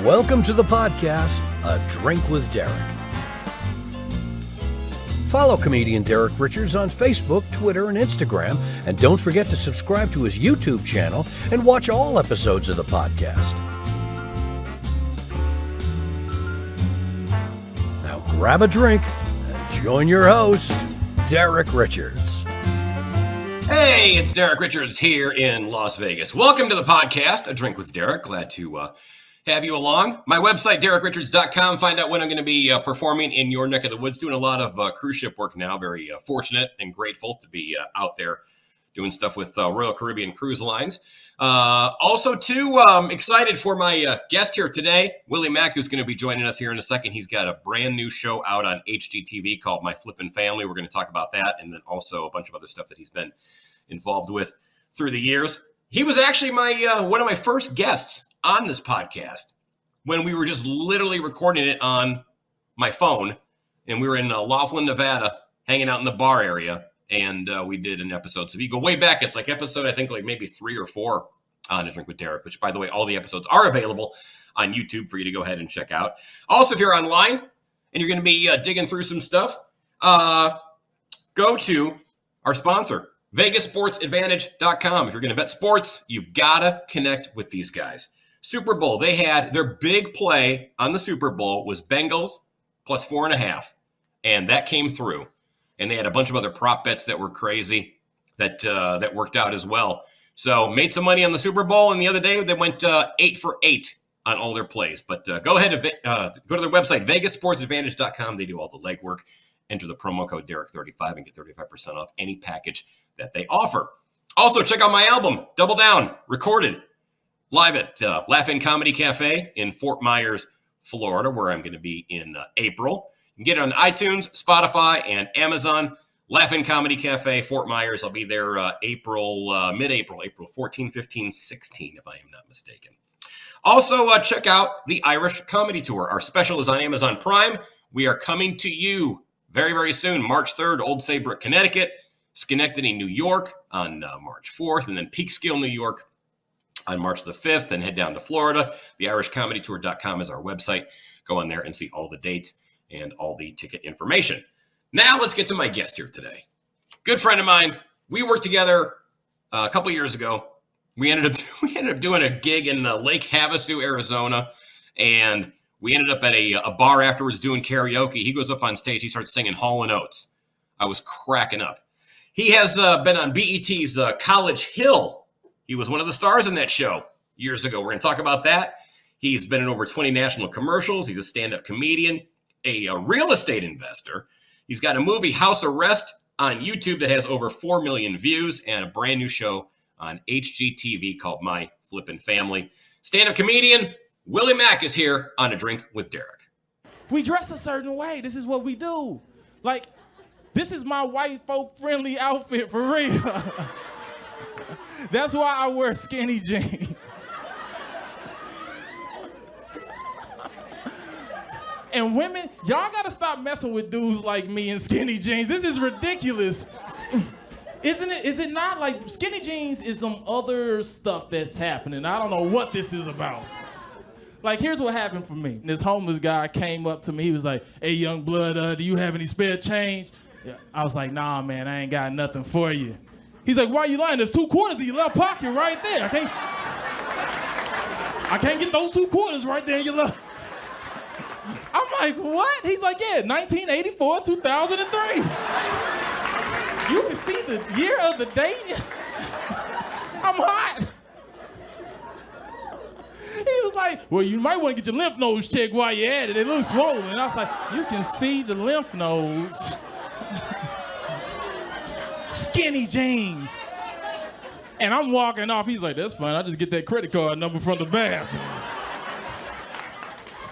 Welcome to the podcast, A Drink with Derek. Follow comedian Derek Richards on Facebook, Twitter, and Instagram, and don't forget to subscribe to his YouTube channel and watch all episodes of the podcast. Now grab a drink and join your host, Derek Richards. Hey, it's Derek Richards here in Las Vegas. Welcome to the podcast, A Drink with Derek. Glad to have you along. My website, DerekRichards.com. Find out when I'm going to be performing in your neck of the woods. Doing a lot of cruise ship work now. Very fortunate and grateful to be out there doing stuff with Royal Caribbean Cruise Lines. Also, too, excited for my guest here today, Willie Macc, who's going to be joining us here in a second. He's got a brand new show out on HGTV called My Flippin Family. We're going to talk about that, and then also a bunch of other stuff that he's been involved with through the years. He was actually my one of my first guests on this podcast when we were just literally recording it on my phone, and we were in Laughlin, Nevada, hanging out in the bar area, and we did an episode. So if you go way back, it's like episode, I think, like maybe 3 or 4 on A Drink with Derek, which, by the way, all the episodes are available on YouTube for you to go ahead and check out. Also, if you're online and you're going to be digging through some stuff, go to our sponsor, VegasSportsAdvantage.com. If you're going to bet sports, you've got to connect with these guys. Super Bowl, they had their big play on the Super Bowl was Bengals plus 4.5, and that came through. And they had a bunch of other prop bets that were crazy that worked out as well. So made some money on the Super Bowl, and the other day they went 8 for 8 on all their plays. But go ahead and go to their website, VegasSportsAdvantage.com. They do all the legwork. Enter the promo code Derek35 and get 35% off any package that they offer. Also, check out my album, Double Down, recorded live at Laugh-In Comedy Cafe in Fort Myers, Florida, where I'm going to be in April. You can get it on iTunes, Spotify, and Amazon. Laugh-In Comedy Cafe, Fort Myers. I'll be there mid-April, April 14, 15, 16, if I am not mistaken. Also, check out the Irish Comedy Tour. Our special is on Amazon Prime. We are coming to you very, very soon. March 3rd, Old Saybrook, Connecticut, Schenectady, New York on March 4th, and then Peekskill, New York on March the 5th, and head down to Florida. TheIrishComedyTour.com is our website. Go on there and see all the dates and all the ticket information. Now let's get to my guest here today. Good friend of mine. We worked together a couple years ago. We ended up doing a gig in Lake Havasu, Arizona, and we ended up at a bar afterwards doing karaoke. He goes up on stage. He starts singing Hall & Oates. I was cracking up. He has been on BET's College Hill. He was one of the stars in that show years ago. We're going to talk about that. He's been in over 20 national commercials. He's a stand-up comedian, a real estate investor. He's got a movie, House Arrest, on YouTube that has over 4 million views, and a brand new show on HGTV called My Flippin Family. Stand-up comedian Willie Macc is here on A Drink with Derek. We dress a certain way. This is what we do. Like, this is my white folk-friendly outfit for real. That's why I wear skinny jeans. And women, y'all gotta stop messing with dudes like me in skinny jeans. This is ridiculous. Isn't it? Is it not? Like, skinny jeans is some other stuff that's happening. I don't know what this is about. Like, here's what happened for me. This homeless guy came up to me. He was like, "Hey, young blood, do you have any spare change?" I was like, "Nah, man, I ain't got nothing for you." He's like, "Why are you lying? There's 2 quarters in your left pocket right there. I can't get those 2 quarters right there in your left." I'm like, "What?" He's like, "Yeah, 1984, 2003. You can see the year of the date." I'm hot. He was like, "Well, you might want to get your lymph nodes checked while you're at it. They look swollen." And I was like, "You can see the lymph nodes." Skinny jeans. And I'm walking off. He's like, "That's fine. I'll just get that credit card number from the bathroom."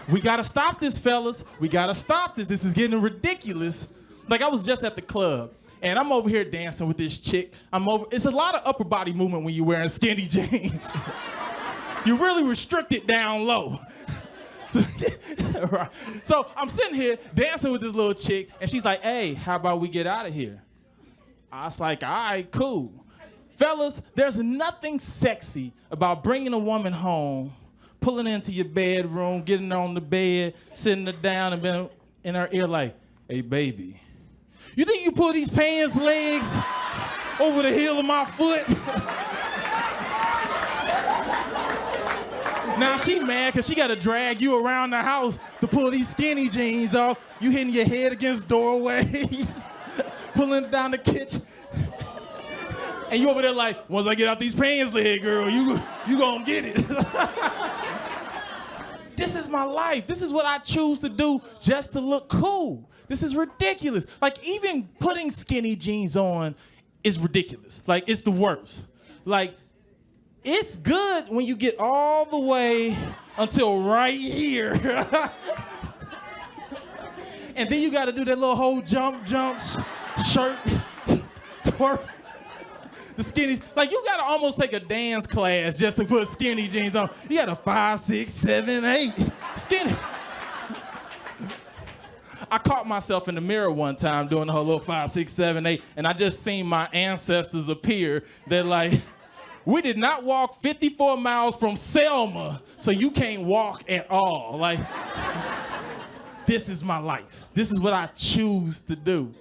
We gotta stop this, fellas. We gotta stop this. This is getting ridiculous. Like, I was just at the club, and I'm over here dancing with this chick. It's a lot of upper body movement when you're wearing skinny jeans. You're really restricted down low. Right. So I'm sitting here dancing with this little chick, and she's like, "Hey, how about we get out of here?" I was like, "All right, cool." Fellas, there's nothing sexy about bringing a woman home, pulling into your bedroom, getting on the bed, sitting her down, and been in her ear like, hey, baby, you think you pull these pants legs over the heel of my foot? Now she mad because she got to drag you around the house to pull these skinny jeans off. You hitting your head against doorways, pulling down the kitchen. And you over there like, once I get out these pants leg, girl, you gonna get it. This is my life. This is what I choose to do just to look cool. This is ridiculous. Like, even putting skinny jeans on is ridiculous. Like, it's the worst. Like, it's good when you get all the way until right here. And then you got to do that little whole jump, shirt, twerk. The skinny, like, you got to almost take a dance class just to put skinny jeans on. You got a 5, 6, 7, 8 skinny. I caught myself in the mirror one time doing the whole little 5, 6, 7, 8, and I just seen my ancestors appear. They're like, we did not walk 54 miles from Selma, so you can't walk at all. Like, this is my life. This is what I choose to do.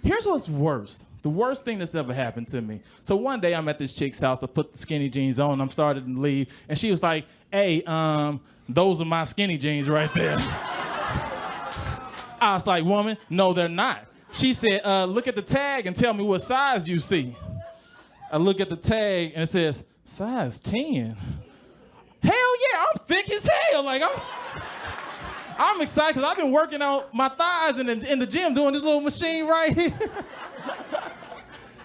Here's what's worse. The worst thing that's ever happened to me. So one day I'm at this chick's house. I put the skinny jeans on. I'm starting to leave. And she was like, hey, those are my skinny jeans right there. I was like, woman, no, they're not. She said, look at the tag and tell me what size you see. I look at the tag and it says, size 10. Hell yeah, I'm thick as hell. Like, I'm excited because I've been working out my thighs in the gym doing this little machine right here.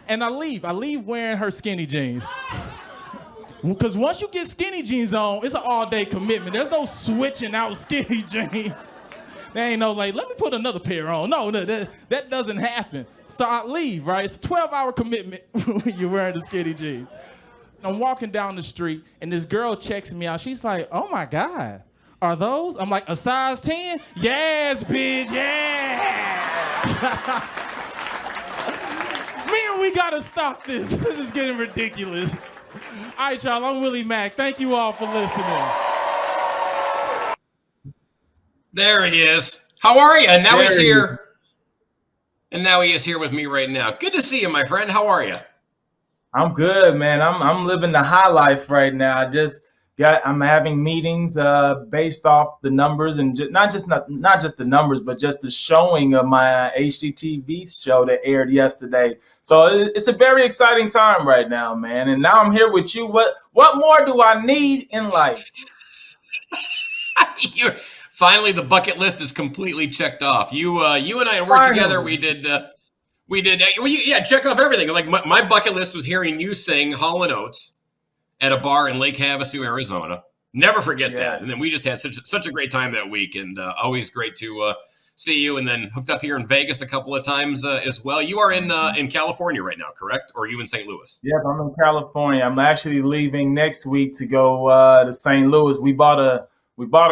And I leave wearing her skinny jeans. Because once you get skinny jeans on, it's an all-day commitment. There's no switching out skinny jeans. There ain't no like, let me put another pair on. No, that doesn't happen. So I leave, right? It's a 12-hour commitment when you're wearing the skinny jeans. I'm walking down the street, and this girl checks me out. She's like, oh my God, are those? I'm like, a size 10? Yes, bitch, yeah. Man, we gotta stop this. This is getting ridiculous. All right, y'all, I'm Willie Macc. Thank you all for listening. There he is. How are you? And now he's here. And now he is here with me right now. Good to see you, my friend. How are you? I'm good, man. I'm living the high life right now. I'm having meetings based off the numbers, and not just the numbers, but just the showing of my HGTV show that aired yesterday. So it's a very exciting time right now, man. And now I'm here with you. What more do I need in life? Finally, the bucket list is completely checked off. You and I worked together. We did. Check off everything. Like my bucket list was hearing you sing Hall & Oates at a bar in Lake Havasu, Arizona. Never forget that. And then we just had such a great time that week, and always great to see you. And then hooked up here in Vegas a couple of times as well. You are in California right now, correct? Or are you in St. Louis? Yep, I'm in California. I'm actually leaving next week to go to St. Louis. We bought a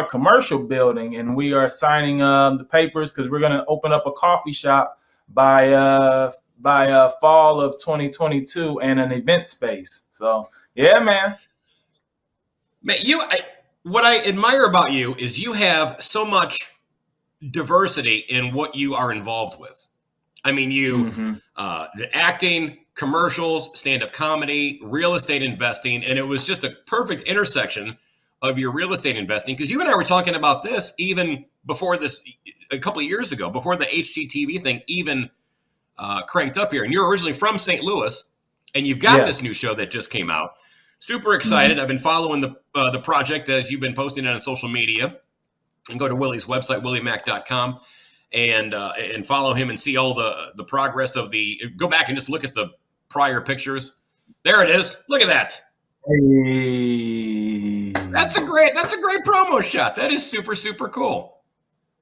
commercial building, and we are signing the papers because we're going to open up a coffee shop by fall of 2022 and an event space. So yeah, man. Man, what I admire about you is you have so much diversity in what you are involved with. I mean, the acting, commercials, stand-up comedy, real estate investing, and it was just a perfect intersection of your real estate investing, because you and I were talking about this even before this, a couple of years ago, before the HGTV thing even cranked up here. And you're originally from St. Louis, and you've got this new show that just came out. Super excited. I've been following the project as you've been posting it on social media. And go to Willie's website, williemac.com, and follow him and see all the progress of go back and just look at the prior pictures. There it is. Look at that. Hey. That's a great promo shot. That is super, super cool.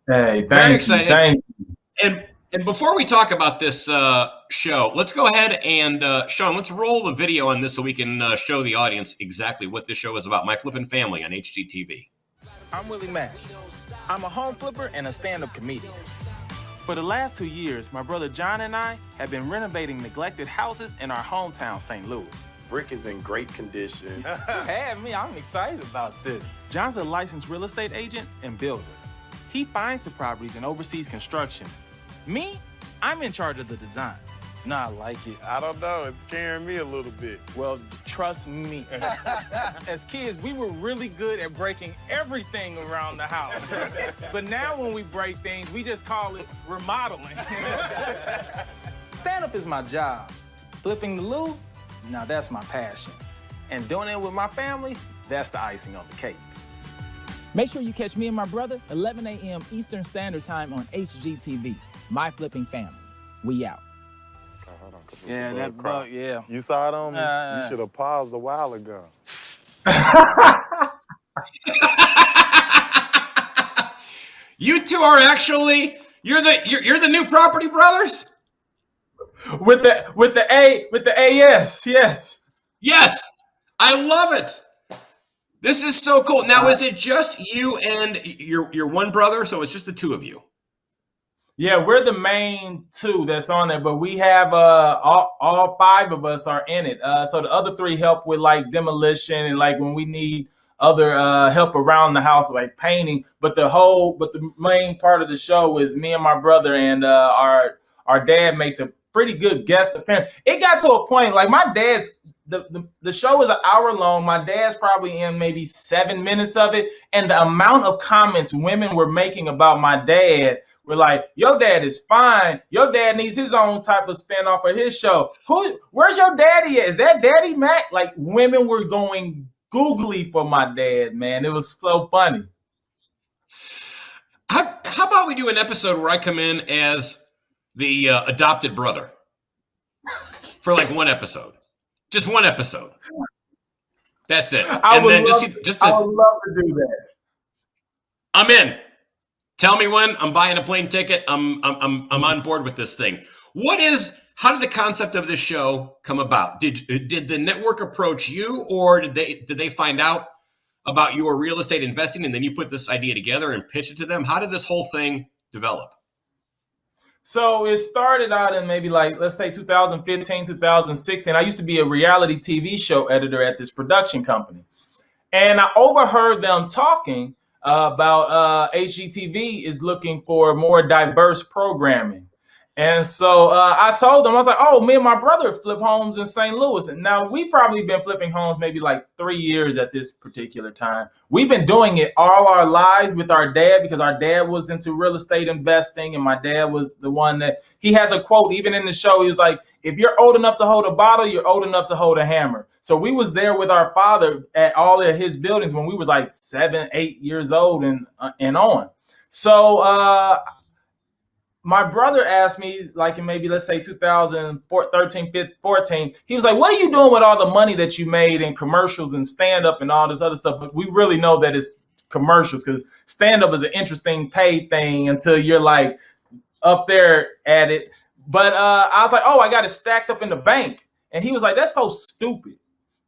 Hey, very exciting. Thank you. And before we talk about this show, let's go ahead and Sean, let's roll the video on this so we can show the audience exactly what this show is about. My Flippin Family on HGTV. I'm Willie Macc. I'm a home flipper and a stand-up comedian. For the last 2 years, my brother John and I have been renovating neglected houses in our hometown, St. Louis. brick is in great condition. Hey, me, I'm excited about this. John's a licensed real estate agent and builder. He finds the properties and oversees construction. Me, I'm in charge of the design. No, I like it. I don't know, it's scaring me a little bit. Well, trust me. As kids, we were really good at breaking everything around the house. But now when we break things, we just call it remodeling. Stand-up is my job. Flipping the loo, now that's my passion. And doing it with my family, that's the icing on the cake. Make sure you catch me and my brother 11 a.m. Eastern Standard Time on HGTV. My Flipping Family. We out. Hold on, 'cause it's Yeah, a that little crowd. bug, yeah. You saw it on me? You should have paused a while ago. You two are actually you're the new property brothers? With the AS, yes. Yes. I love it. This is so cool. Now, is it just you and your one brother? So it's just the two of you? Yeah, we're the main two that's on there, but we have all five of us are in it. So the other three help with like demolition and like when we need other help around the house, like painting. But the main part of the show is me and my brother, and our dad makes a pretty good guest appearance. It got to a point like my dad's the show is an hour long. My dad's probably in maybe 7 minutes of it, and the amount of comments women were making about my dad were like, "Your dad is fine. Your dad needs his own type of spinoff of his show. Where's your daddy at? Is that Daddy Mac?" Like women were going googly for my dad, man. It was so funny. How about we do an episode where I come in as the adopted brother for like one episode, just one episode. That's it. I would love to do that. I'm in. Tell me when. I'm buying a plane ticket. I'm on board with this thing. How did the concept of this show come about? Did the network approach you, or did they find out about your real estate investing and then you put this idea together and pitch it to them? How did this whole thing develop? So it started out in maybe like, let's say 2015, 2016. I used to be a reality TV show editor at this production company. And I overheard them talking about HGTV is looking for more diverse programming. And so I told them, I was like, oh, me and my brother flip homes in St. Louis. And now we've probably been flipping homes maybe like 3 years at this particular time. We've been doing it all our lives with our dad because our dad was into real estate investing. And my dad was the one that he has a quote, even in the show, he was like, if you're old enough to hold a bottle, you're old enough to hold a hammer. So we was there with our father at all of his buildings when we were like 7, 8 years old and on. So my brother asked me, like in maybe, let's say 2013, 14, he was like, what are you doing with all the money that you made in commercials and stand-up and all this other stuff? But we really know that it's commercials because stand-up is an interesting paid thing until you're like up there at it. But I was like, oh, I got it stacked up in the bank. And he was like, that's so stupid.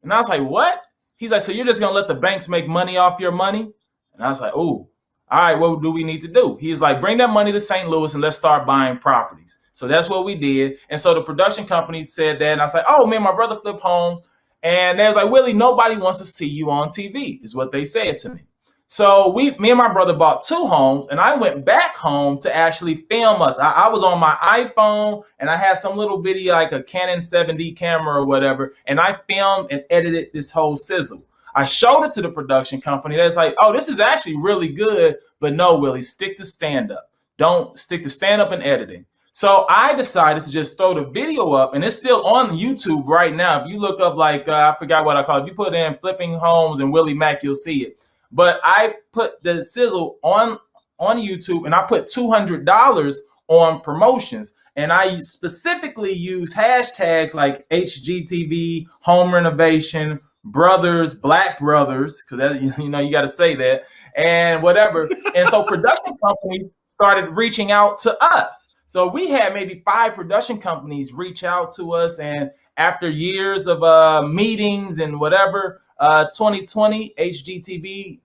And I was like, what? He's like, so you're just going to let the banks make money off your money? And I was like, ooh. All right, what do we need to do? He's like, bring that money to St. Louis and let's start buying properties. So that's what we did. And so the production company said that. And I was like, oh, man, my brother flip homes. And they was like, Willie, nobody wants to see you on TV, is what they said to me. So me and my brother bought 2 homes, and I went back home to actually film us. I was on my iPhone, and I had some little bitty, like a Canon 7D camera or whatever, and I filmed and edited this whole sizzle. I showed it to the production company. That's like, oh, this is actually really good, but no, Willie, stick to stand-up. Don't stick to stand-up and editing. So I decided to just throw the video up, and it's still on YouTube right now. If you look up, like, I forgot what I call it. If you put in Flipping Homes and Willie Macc, you'll see it. But I put the sizzle on YouTube, and I put $200 on promotions. And I specifically use hashtags like HGTV, home renovation, brothers, black brothers, because you got to say that, and whatever. And so production companies started reaching out to us. So we had maybe 5 production companies reach out to us, and after years of meetings and whatever, 2020 HGTV,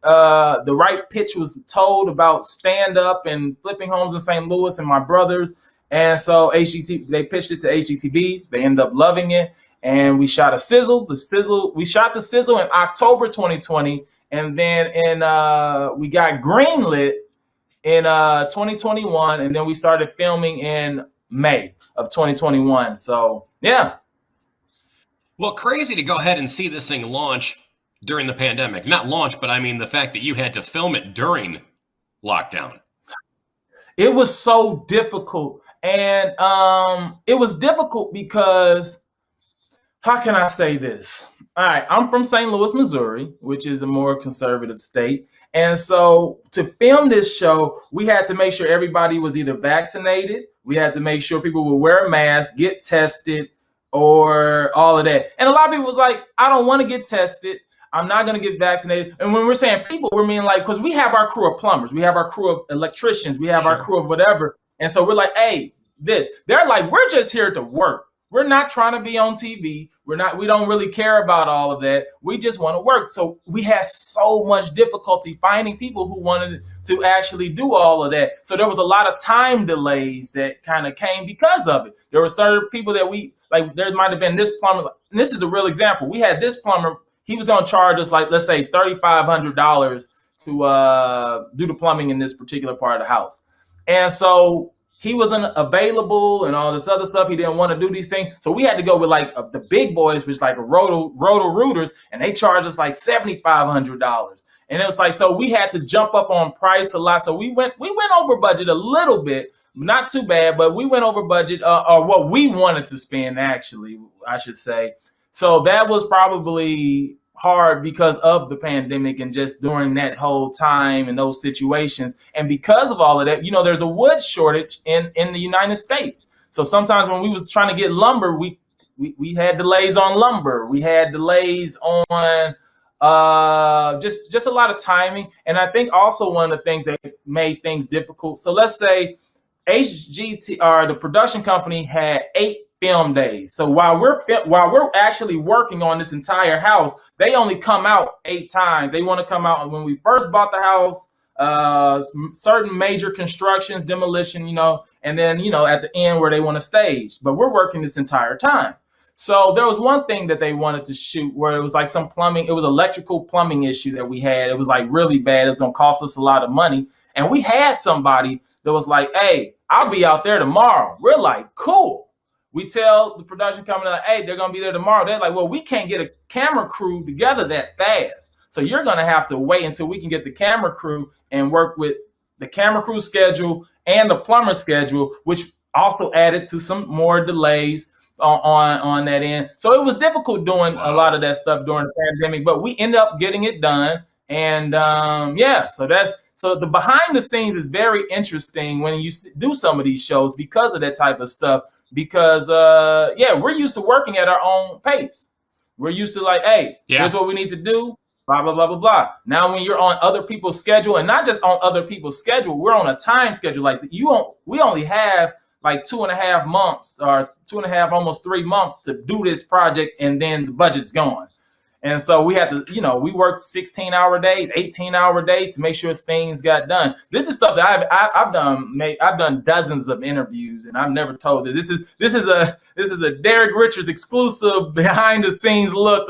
the right pitch was told about stand up and flipping homes in St. Louis and my brothers. And so HGTV, they pitched it to HGTV. They ended up loving it. and we shot a sizzle. We shot the sizzle in October 2020, and then we got greenlit in 2021, and then we started filming in May of 2021. So yeah. Well, crazy to go ahead and see this thing launch during the pandemic. Not launch, but I mean the fact that you had to film it during lockdown. It was so difficult, and it was difficult because, how can I say this? All right, I'm from St. Louis, Missouri, which is a more conservative state. And so to film this show, we had to make sure everybody was either vaccinated. We had to make sure people would wear a mask, get tested, or all of that. And a lot of people was like, I don't want to get tested. I'm not going to get vaccinated. And when we're saying people, we're meaning like, because we have our crew of plumbers, we have our crew of electricians, we have our crew of whatever. And so we're like, hey, they're like, we're just here to work. We're not trying to be on TV. We don't really care about all of that. We just want to work. So we had so much difficulty finding people who wanted to actually do all of that. So there was a lot of time delays that kind of came because of it. There were certain people that there might have been this plumber. And this is a real example. We had this plumber. He was going to charge us let's say $3,500 to do the plumbing in this particular part of the house. And so he wasn't available and all this other stuff. He didn't want to do these things. So we had to go with the big boys, which like a Roto-Rooters, and they charged us like $7,500. And it was like, so we had to jump up on price a lot. So we went over budget a little bit, not too bad, but we went over budget or what we wanted to spend, actually, I should say. So that was probably hard because of the pandemic and just during that whole time and those situations. And because of all of that, there's a wood shortage in the United States. So sometimes when we was trying to get lumber, we had delays on lumber. We had delays on just a lot of timing. And I think also one of the things that made things difficult. So let's say HGTV, or the production company, had 8 film days. So while we're actually working on this entire house, they only come out 8 times. They want to come out when we first bought the house, certain major constructions, demolition, and then, at the end where they want to stage. But we're working this entire time. So there was one thing that they wanted to shoot where it was like some plumbing. It was electrical plumbing issue that we had. It was like really bad. It was going to cost us a lot of money. And we had somebody that was like, hey, I'll be out there tomorrow. We're like, cool. We tell the production company, like, hey, they're going to be there tomorrow. They're like, well, we can't get a camera crew together that fast. So you're going to have to wait until we can get the camera crew and work with the camera crew schedule and the plumber schedule, which also added to some more delays on that end. So it was difficult doing a lot of that stuff during the pandemic, but we ended up getting it done. And so the behind the scenes is very interesting when you do some of these shows because of that type of stuff. Because we're used to working at our own pace. We're used to like, hey, here's what we need to do, blah, blah, blah, blah, blah. Now when you're on other people's schedule, and not just on other people's schedule, we're on a time schedule. Like we only have like 2.5 months or 2.5, almost 3 months to do this project, and then the budget's gone. And so we had to, we worked 16-hour days, 18-hour days to make sure things got done. This is stuff that I've done. I've done dozens of interviews, and I've never told this. This is a Derek Richards exclusive behind the scenes look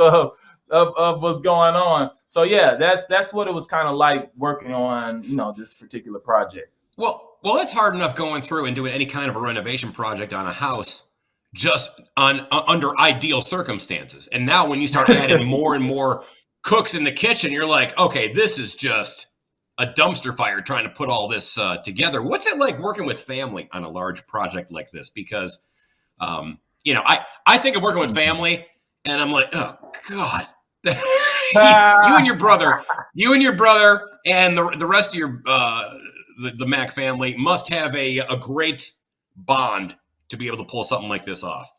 of what's going on. So yeah, that's what it was kind of like working on this particular project. Well, that's hard enough going through and doing any kind of a renovation project on a house just under ideal circumstances. And now when you start adding more and more cooks in the kitchen, you're like, okay, this is just a dumpster fire trying to put all this together. What's it like working with family on a large project like this? Because, I think of working with family and I'm like, oh God, you and your brother and the rest of your, the Macc family must have a great bond to be able to pull something like this off.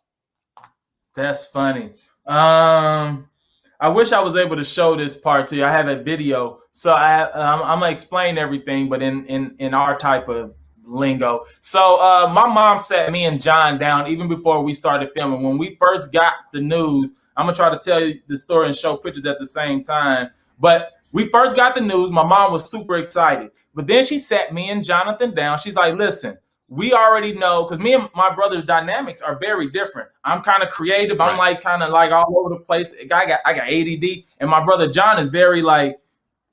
That's funny. I wish I was able to show this part to you. I have a video, so I'm gonna explain everything, but in our type of lingo. So my mom sat me and John down even before we started filming. When we first got the news, I'm gonna try to tell you the story and show pictures at the same time. But we first got the news. My mom was super excited, but then she sat me and Jonathan down. She's like, "Listen, we already know, because me and my brother's dynamics are very different. I'm kind of creative. I'm like kind of like all over the place. I got ADD, and my brother John is very like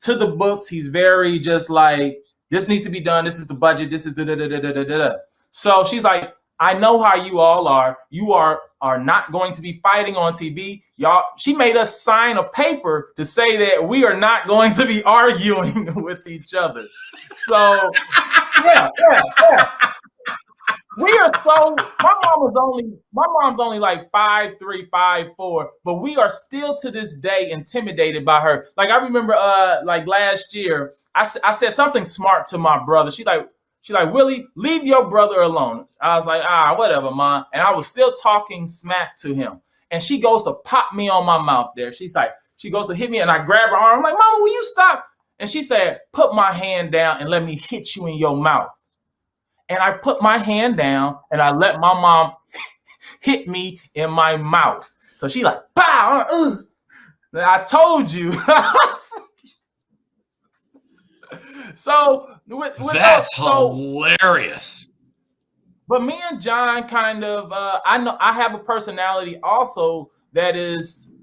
to the books. He's very just like, this needs to be done. This is the budget. This is da da da da da da. So she's like, I know how you all are. You are not going to be fighting on TV. Y'all, she made us sign a paper to say that we are not going to be arguing with each other. So yeah. We are so, my mom's only like 5'3", 5'4", but we are still to this day intimidated by her. Like I remember like last year, I said something smart to my brother. She's like, Willie, leave your brother alone. I was like, whatever, Mom. And I was still talking smack to him. And she goes to pop me on my mouth there. She's like, she goes to hit me and I grab her arm. I'm like, Mama, will you stop? And she said, put my hand down and let me hit you in your mouth. And I put my hand down and I let my mom hit me in my mouth. So she like, pow, I told you. So that's hilarious. But me and John kind of, I know I have a personality also that is,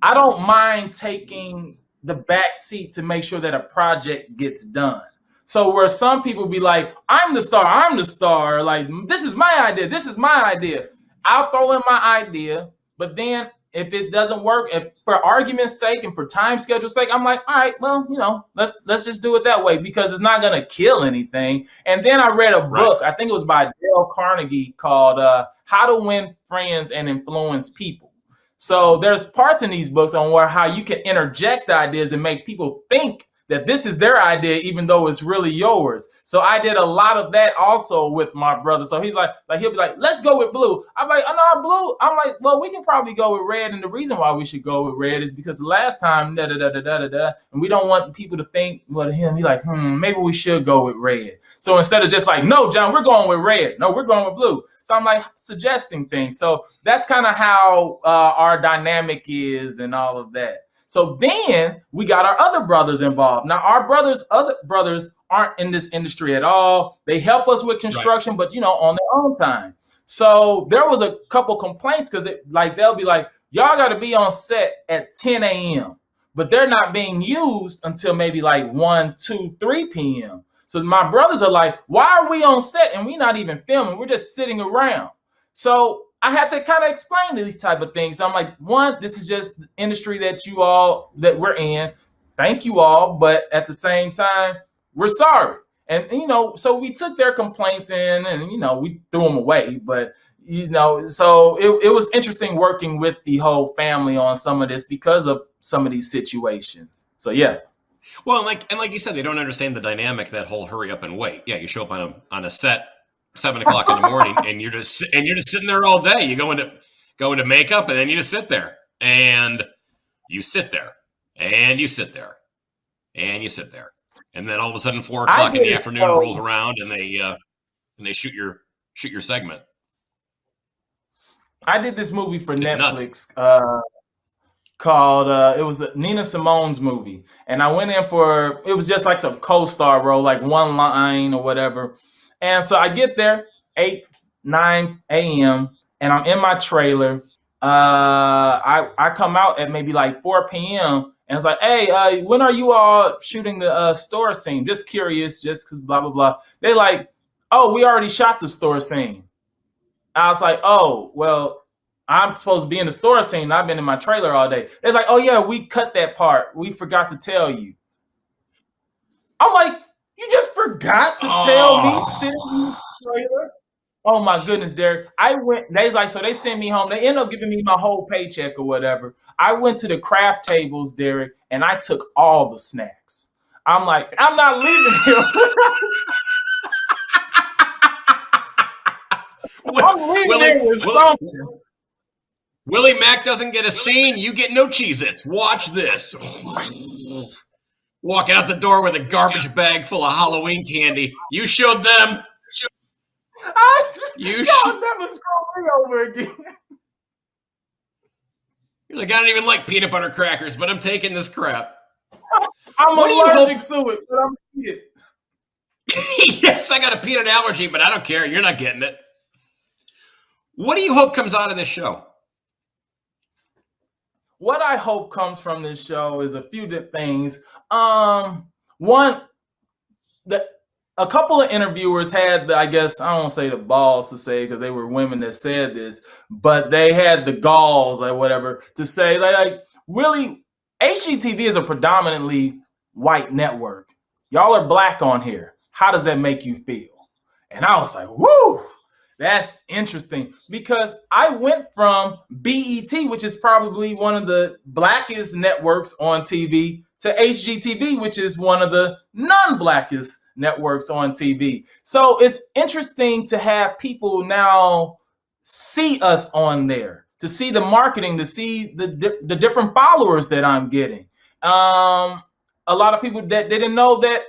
I don't mind taking the back seat to make sure that a project gets done. So where some people be like, I'm the star, like, this is my idea. I'll throw in my idea, but then if it doesn't work, if for argument's sake and for time schedule sake, I'm like, all right, well, let's just do it that way because it's not gonna kill anything. And then I read a book, I think it was by Dale Carnegie, called How to Win Friends and Influence People. So there's parts in these books on how you can interject ideas and make people think that this is their idea, even though it's really yours. So I did a lot of that also with my brother. So he's like he'll be like, let's go with blue. I'm like, oh no, blue. I'm like, well, we can probably go with red. And the reason why we should go with red is because the last time, and we don't want people to think, well, him, he's like, maybe we should go with red. So instead of just like, no, John, we're going with red. No, we're going with blue. So I'm like suggesting things. So that's kind of how our dynamic is and all of that. So then we got our other brothers involved. Now our other brothers aren't in this industry at all. They help us with construction, but on their own time. So there was a couple complaints because they'll be like, y'all got to be on set at 10 a.m. but they're not being used until maybe like 1, 2, 3 p.m. So my brothers are like, why are we on set and we're not even filming? We're just sitting around. So I had to kind of explain these type of things. So I'm like, one, this is just the industry that we're in. Thank you all. But at the same time, we're sorry. And, so we took their complaints in and, we threw them away. But, so it was interesting working with the whole family on some of this because of some of these situations. So, yeah. Well, and like you said, they don't understand the dynamic, that whole hurry up and wait. Yeah, you show up on a set 7 o'clock in the morning, and you're just sitting there all day. You go into makeup, and then you just sit there, and you sit there, and you sit there, and you sit there, and then all of a sudden 4 o'clock in the afternoon rolls around, and they shoot your segment. I did this movie for Netflix called it was a Nina Simone's movie, and I went in it was just like a co-star role, like one line or whatever. And so I get there 8, 9 a.m. and I'm in my trailer. I come out at maybe like 4 p.m. and it's like, hey, when are you all shooting the store scene? Just curious, just because blah, blah, blah. They're like, oh, we already shot the store scene. I was like, oh, well, I'm supposed to be in the store scene. I've been in my trailer all day. They're like, oh, yeah, we cut that part. We forgot to tell you. I'm like, you just forgot to tell me sitting in the trailer? Oh my goodness, Derek. So they sent me home. They end up giving me my whole paycheck or whatever. I went to the craft tables, Derek, and I took all the snacks. I'm like, I'm not leaving here. I'm leaving here with something. Willie Macc doesn't get a scene. You get no Cheez-Its. Watch this. Walking out the door with a garbage bag full of Halloween candy. You showed them. Y'all never scroll me over again. You're like, I don't even like peanut butter crackers, but I'm taking this crap. I'm allergic to it, but I'm a kid. Yes, I got a peanut allergy, but I don't care. You're not getting it. What do you hope comes out of this show? What I hope comes from this show is a few things. One, a couple of interviewers had, I guess, I don't want to say the balls to say because they were women that said this, but they had the galls or whatever to say, like Willie, HGTV is a predominantly white network. Y'all are black on here. How does that make you feel? And I was like, woo, that's interesting because I went from BET, which is probably one of the blackest networks on TV, to HGTV, which is one of the non-blackest networks on TV. So it's interesting to have people now see us on there, to see the marketing, to see the different followers that I'm getting. A lot of people that didn't know that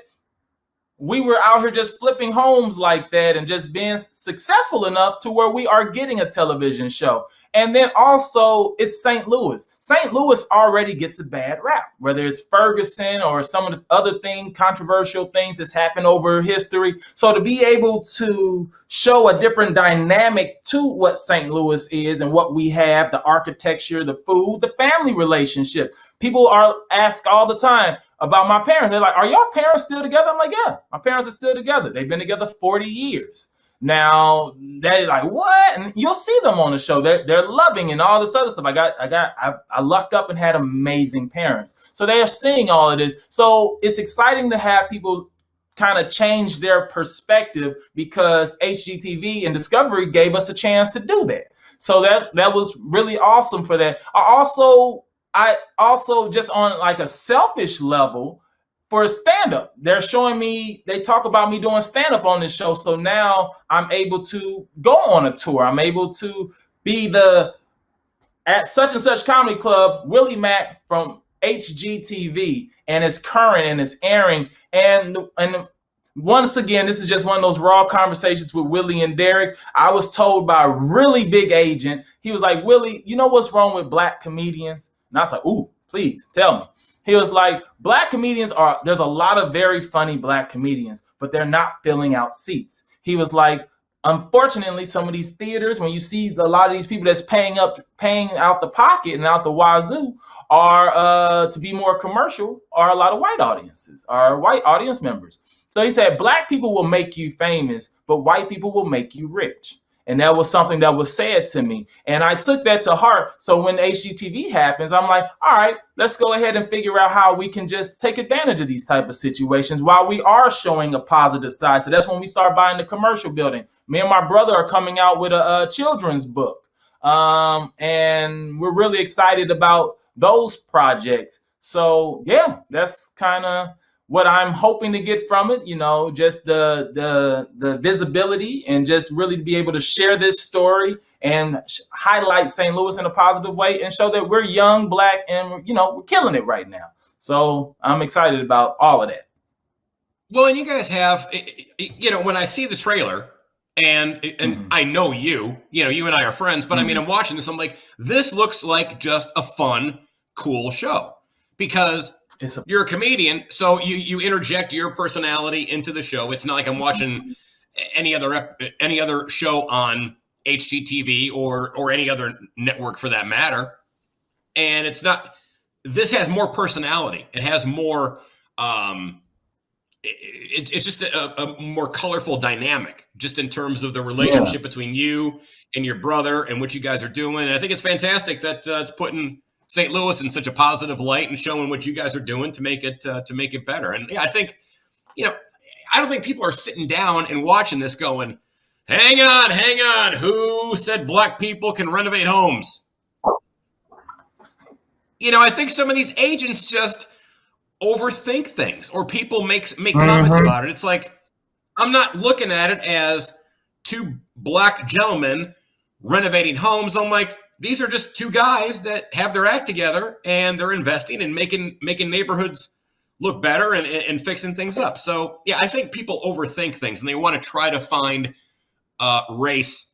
we were out here just flipping homes like that and just being successful enough to where we are getting a television show. And then also it's St. Louis. St. Louis already gets a bad rap, whether it's Ferguson or some of the other controversial things that's happened over history. So to be able to show a different dynamic to what St. Louis is and what we have, the architecture, the food, the family relationship. People are asked all the time about my parents. They're like, are your parents still together? I'm like, yeah, my parents are still together. They've been together 40 years. Now they're like, what? And you'll see them on the show. They're loving and all this other stuff. I lucked up and had amazing parents. So they are seeing all of this. So it's exciting to have people kind of change their perspective because HGTV and Discovery gave us a chance to do that. So that was really awesome for that. I also just on like a selfish level for stand-up, they're showing me, they talk about me doing stand-up on this show. So now I'm able to go on a tour. I'm able to be at such and such comedy club, Willie Macc from HGTV, and it's current and it's airing. And once again, this is just one of those raw conversations with Willie and Derek. I was told by a really big agent, he was like, Willie, you know what's wrong with black comedians? And I was like, ooh, please tell me. He was like, black comedians there's a lot of very funny black comedians, but they're not filling out seats. He was like, unfortunately, some of these theaters, when you see a lot of these people that's paying out the pocket and out the wazoo are to be more commercial are a lot of white audiences, are white audience members. So he said, black people will make you famous, but white people will make you rich. And that was something that was said to me. And I took that to heart. So when HGTV happens, I'm like, all right, let's go ahead and figure out how we can just take advantage of these type of situations while we are showing a positive side. So that's when we start buying the commercial building. Me and my brother are coming out with a children's book. And we're really excited about those projects. So yeah, that's kind of what I'm hoping to get from it, just the visibility and just really be able to share this story and highlight St. Louis in a positive way and show that we're young, black, and we're killing it right now. So I'm excited about all of that. Well, and you guys have, when I see the trailer and mm-hmm. I know you and I are friends, but mm-hmm. I'm watching this, I'm like, this looks like just a fun, cool show because you're a comedian, so you interject your personality into the show. It's not like I'm watching any other show on HGTV or any other network for that matter. And it's not. This has more personality. It has more. It's just a more colorful dynamic, just in terms of the relationship between you and your brother and what you guys are doing. And I think it's fantastic that it's putting St. Louis in such a positive light and showing what you guys are doing to make it better. And yeah, I think, I don't think people are sitting down and watching this going, hang on, who said black people can renovate homes? I think some of these agents just overthink things, or people make comments about it. It's like, I'm not looking at it as two black gentlemen renovating homes. I'm like, these are just two guys that have their act together and they're investing and making neighborhoods look better and fixing things up. So yeah, I think people overthink things and they want to try to find race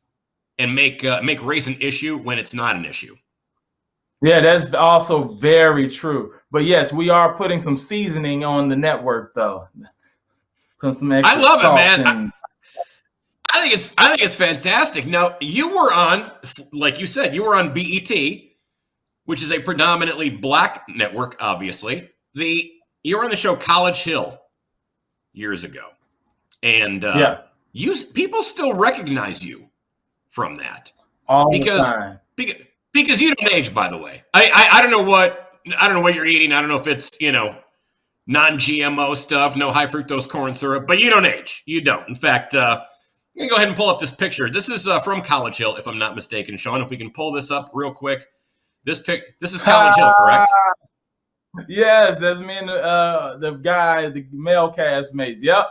and make race an issue when it's not an issue. Yeah, that's also very true. But yes, we are putting some seasoning on the network though. Put some extra I love it, salt man. in. I think it's fantastic. Now, you were on, like you said, you were on BET, which is a predominantly black network, obviously. You were on the show College Hill years ago. And people still recognize you from that. All the time. Because you don't age, by the way. I don't know what you're eating. I don't know if it's, non-GMO stuff, no high fructose corn syrup, but you don't age. You don't. In fact, I'm going to go ahead and pull up this picture. This is from College Hill, if I'm not mistaken, Sean. If we can pull this up real quick. This is College Hill, correct? Yes, that's me and the guy, the male castmates. Yep.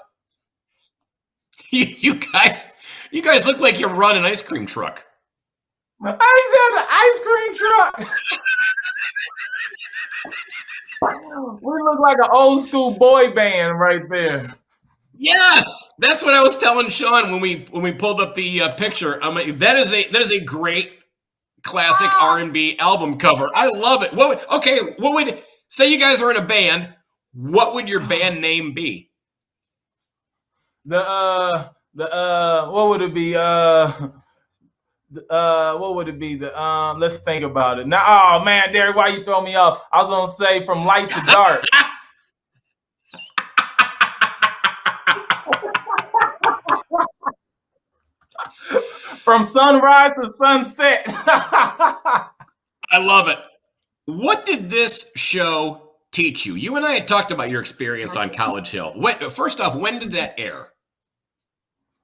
You guys look like you run an ice cream truck. I said an ice cream truck. We look like an old school boy band right there. Yes, that's what I was telling Sean when we pulled up the picture. That is a great classic R&B album cover. I love it. What would say you guys are in a band? What would your band name be? What would it be? What would it be? Let's think about it. Now, oh man, Derek, why you throw me off? I was gonna say From Light to Dark. From sunrise to sunset. I love it. What did this show teach you? You and I had talked about your experience on College Hill. First off, when did that air?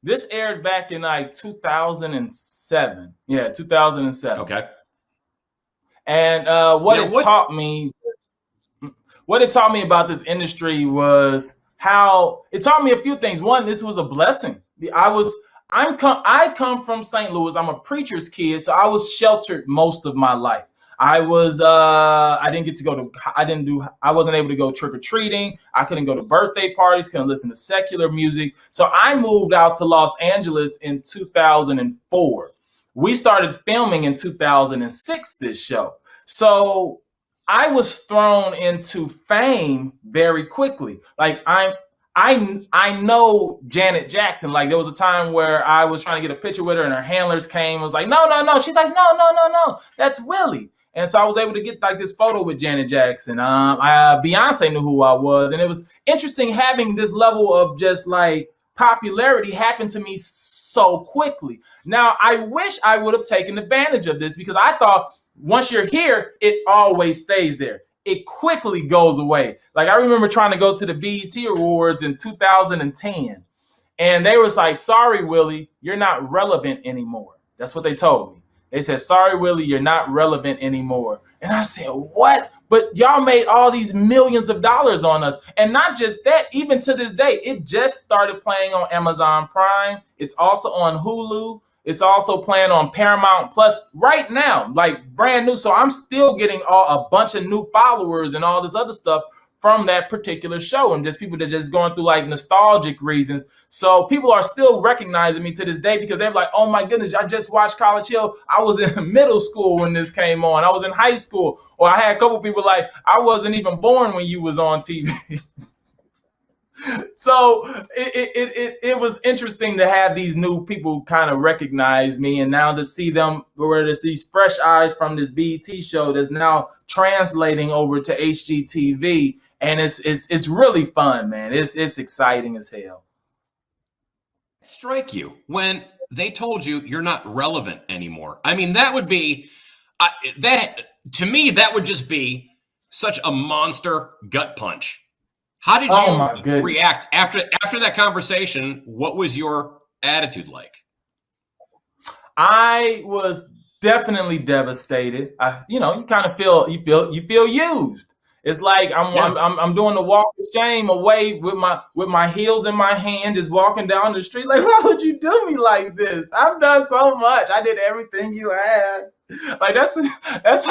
This aired back in like 2007. Yeah, 2007. Okay. And what it taught me about this industry was how it taught me a few things. One, this was a blessing. I come from St. Louis. I'm a preacher's kid, so I was sheltered most of my life. I wasn't able to go trick-or-treating. I couldn't go to birthday parties, couldn't listen to secular music. So I moved out to Los Angeles in 2004. We started filming in 2006, this show. So I was thrown into fame very quickly. Like I know Janet Jackson. Like there was a time where I was trying to get a picture with her and her handlers came and was like, no. She's like, no, that's Willie. And so I was able to get like this photo with Janet Jackson. Beyonce knew who I was. And it was interesting having this level of just like popularity happen to me so quickly. Now, I wish I would have taken advantage of this because I thought once you're here, it always stays there. It quickly goes away. Like I remember trying to go to the BET Awards in 2010. And they was like, sorry, Willie, you're not relevant anymore. That's what they told me. They said, sorry, Willie, you're not relevant anymore. And I said, what? But y'all made all these millions of dollars on us. And not just that, even to this day, it just started playing on Amazon Prime. It's also on Hulu. It's also playing on Paramount Plus right now, like brand new. So I'm still getting a bunch of new followers and all this other stuff from that particular show, and just people that just going through like nostalgic reasons. So people are still recognizing me to this day because they're like, oh my goodness, I just watched College Hill. I was in middle school when this came on. I was in high school. Or I had a couple people like, I wasn't even born when you was on TV. So it was interesting to have these new people kind of recognize me, and now to see them where there's these fresh eyes from this BET show that's now translating over to HGTV, and it's really fun, man. It's exciting as hell. Strike you when they told you you're not relevant anymore? I mean, that would be that to me. That would just be such a monster gut punch. How did you react after that conversation? What was your attitude like? I was definitely devastated. You kind of feel used. It's like I'm doing the walk of shame away with my heels in my hand, just walking down the street. Like, why would you do me like this? I've done so much. I did everything you had. Like that's that's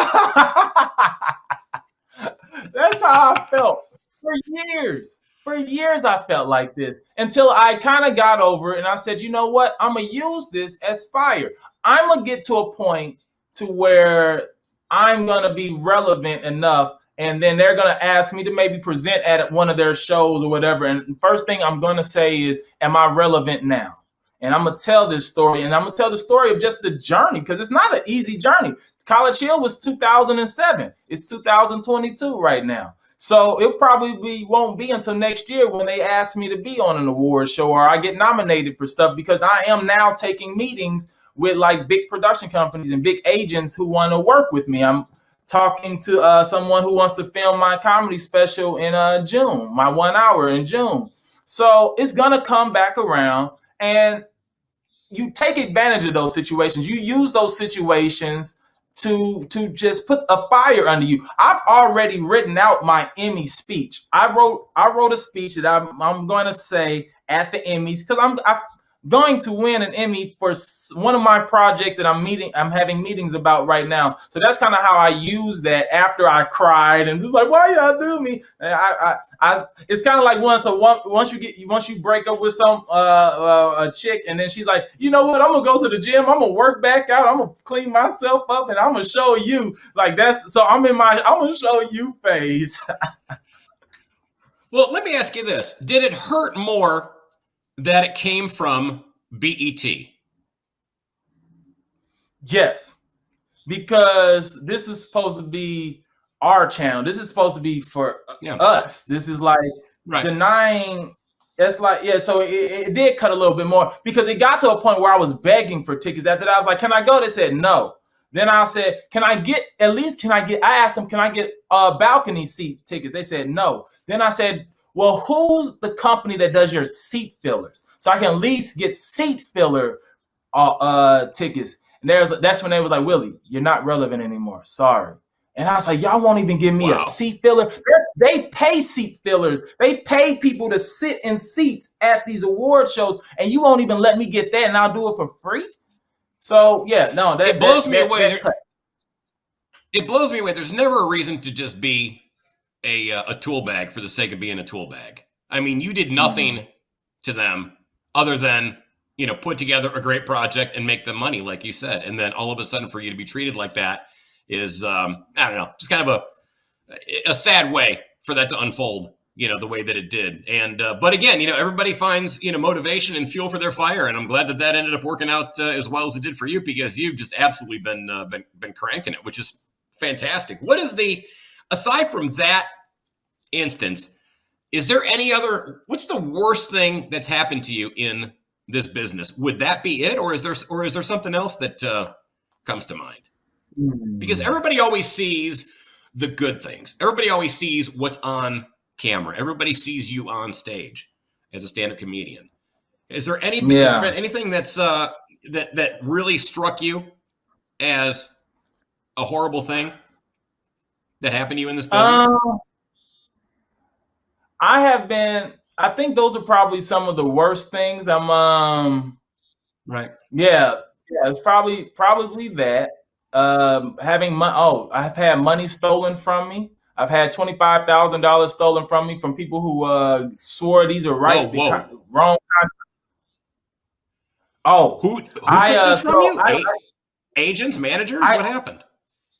how I felt. For years, I felt like this until I kind of got over it and I said, you know what? I'm going to use this as fire. I'm going to get to a point to where I'm going to be relevant enough and then they're going to ask me to maybe present at one of their shows or whatever. And the first thing I'm going to say is, am I relevant now? And I'm going to tell this story, and I'm going to tell the story of just the journey, because it's not an easy journey. College Hill was 2007. It's 2022 right now. So it probably won't be until next year when they ask me to be on an award show or I get nominated for stuff, because I am now taking meetings with like big production companies and big agents who want to work with me. I'm talking to someone who wants to film my comedy special in June, my 1 hour in June. So it's going to come back around, and you take advantage of those situations. You use those situations to just put a fire under you. I've already written out my Emmy speech. I wrote a speech that I'm going to say at the Emmys, because I'm going to win an Emmy for one of my projects that I'm having meetings about right now. So that's kind of how I use that after I cried and was like, why y'all do me? And it's kind of like once you break up with a chick, and then she's like, you know what, I'm gonna go to the gym, I'm gonna work back out, I'm gonna clean myself up, and I'm gonna show you. Like that's, so I'm gonna show you phase. Well, let me ask you this. Did it hurt more that it came from BET? Yes, because this is supposed to be our channel. This is supposed to be for us. This is like denying. It's like, yeah, so it did cut a little bit more, because it got to a point where I was begging for tickets. After that, I was like, can I go? They said no. Then I said, I asked them, can I get balcony seat tickets? They said no. Then I said, well, who's the company that does your seat fillers? So I can at least get seat filler tickets. And that's when they was like, Willie, you're not relevant anymore. Sorry. And I was like, y'all won't even give me a seat filler. They pay seat fillers. They pay people to sit in seats at these award shows, and you won't even let me get that, and I'll do it for free. So yeah, no, it blows me away. It blows me away. There's never a reason to just be a tool bag for the sake of being a tool bag. I mean, you did nothing to them other than, put together a great project and make them money, like you said. And then all of a sudden, for you to be treated like that is, I don't know, just kind of a sad way for that to unfold, the way that it did. And, but again, everybody finds, motivation and fuel for their fire. And I'm glad that ended up working out as well as it did for you, because you've just absolutely been cranking it, which is fantastic. Aside from that instance, is there what's the worst thing that's happened to you in this business? Would that be it? Or is there something else that comes to mind? Because everybody always sees the good things. Everybody always sees what's on camera. Everybody sees you on stage as a stand-up comedian. Is there anything, has there been anything that's that really struck you as a horrible thing that happened to you in this business? I think those are probably some of the worst things. Right. Yeah, it's probably that. I've had money stolen from me. I've had $25,000 stolen from me from people who swore these are right. Wrong. Who took this from you? Agents, managers? What happened?